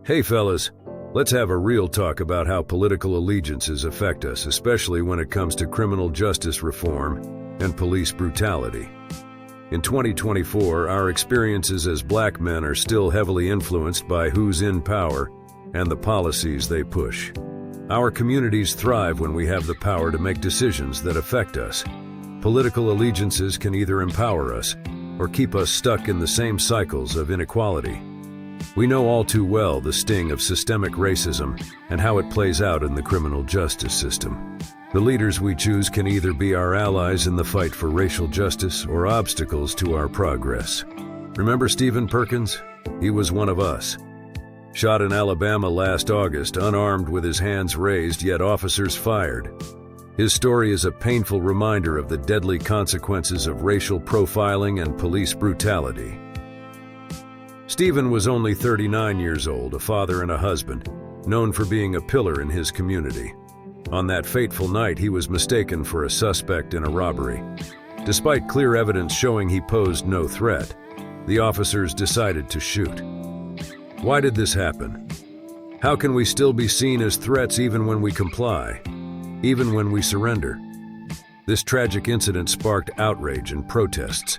Hey fellas, let's have a real talk about how political allegiances affect us, especially when it comes to criminal justice reform and police brutality. In 2024, our experiences as black men are still heavily influenced by who's in power and the policies they push. Our communities thrive when we have the power to make decisions that affect us. Political allegiances can either empower us or keep us stuck in the same cycles of inequality. We know all too well the sting of systemic racism and how it plays out in the criminal justice system. The leaders we choose can either be our allies in the fight for racial justice or obstacles to our progress. Remember Stephen Perkins? He was one of us. Shot in Alabama last August, unarmed with his hands raised, yet officers fired. His story is a painful reminder of the deadly consequences of racial profiling and police brutality. Stephen was only 39 years old, a father and a husband, known for being a pillar in his community. On that fateful night, he was mistaken for a suspect in a robbery. Despite clear evidence showing he posed no threat, the officers decided to shoot. Why did this happen? How can we still be seen as threats even when we comply, even when we surrender? This tragic incident sparked outrage and protests.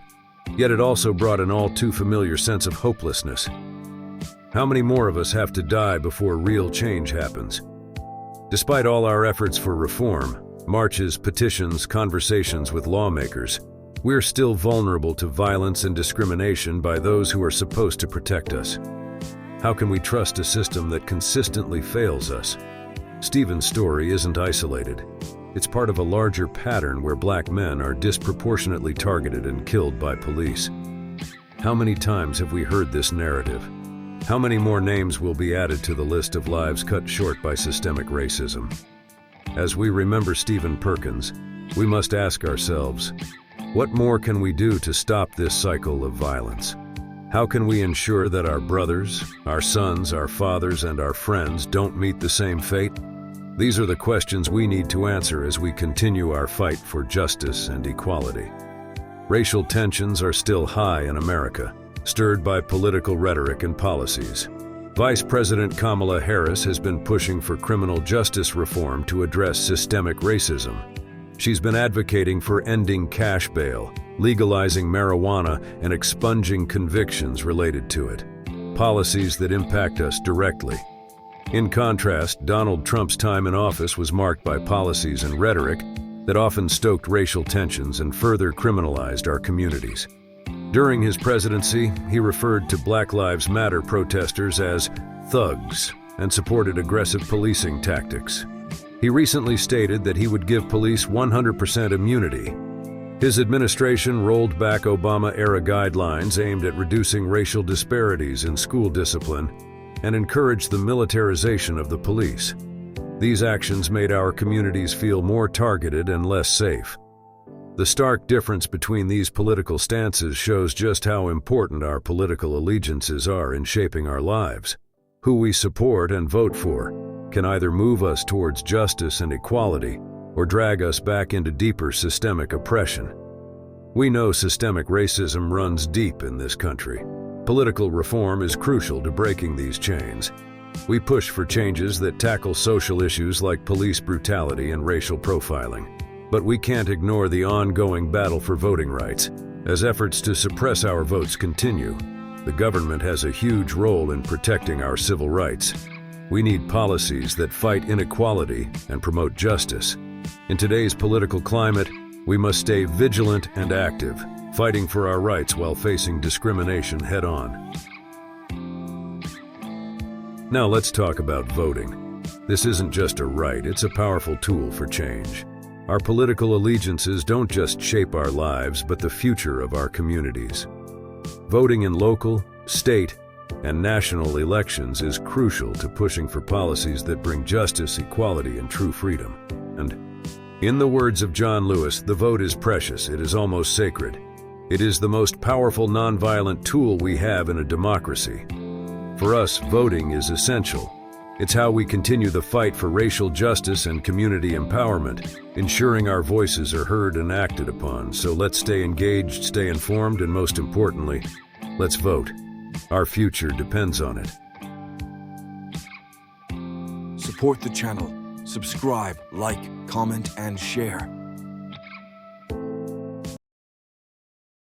Yet it also brought an all too familiar sense of hopelessness. How many more of us have to die before real change happens? Despite all our efforts for reform, marches, petitions, conversations with lawmakers, we're still vulnerable to violence and discrimination by those who are supposed to protect us. How can we trust a system that consistently fails us? Stephen's story isn't isolated. It's part of a larger pattern where black men are disproportionately targeted and killed by police. How many times have we heard this narrative? How many more names will be added to the list of lives cut short by systemic racism? As we remember Stephen Perkins, we must ask ourselves, what more can we do to stop this cycle of violence? How can we ensure that our brothers, our sons, our fathers, and our friends don't meet the same fate? These are the questions we need to answer as we continue our fight for justice and equality. Racial tensions are still high in America, stirred by political rhetoric and policies. Vice President Kamala Harris has been pushing for criminal justice reform to address systemic racism. She's been advocating for ending cash bail, legalizing marijuana, and expunging convictions related to it, policies that impact us directly. In contrast, Donald Trump's time in office was marked by policies and rhetoric that often stoked racial tensions and further criminalized our communities. During his presidency, he referred to Black Lives Matter protesters as thugs and supported aggressive policing tactics. He recently stated that he would give police 100% immunity. His administration rolled back Obama-era guidelines aimed at reducing racial disparities in school discipline and encouraged the militarization of the police. These actions made our communities feel more targeted and less safe. The stark difference between these political stances shows just how important our political allegiances are in shaping our lives. Who we support and vote for can either move us towards justice and equality or drag us back into deeper systemic oppression. We know systemic racism runs deep in this country. Political reform is crucial to breaking these chains. We push for changes that tackle social issues like police brutality and racial profiling. But we can't ignore the ongoing battle for voting rights. As efforts to suppress our votes continue, the government has a huge role in protecting our civil rights. We need policies that fight inequality and promote justice. In today's political climate, we must stay vigilant and active, fighting for our rights while facing discrimination head-on. Now let's talk about voting. This isn't just a right, it's a powerful tool for change. Our political allegiances don't just shape our lives, but the future of our communities. Voting in local, state, and national elections is crucial to pushing for policies that bring justice, equality, and true freedom. And, in the words of John Lewis, the vote is precious, it is almost sacred. It is the most powerful nonviolent tool we have in a democracy. For us, voting is essential. It's how we continue the fight for racial justice and community empowerment, ensuring our voices are heard and acted upon. So let's stay engaged, stay informed, and most importantly, let's vote. Our future depends on it. Support the channel. Subscribe, like, comment, and share.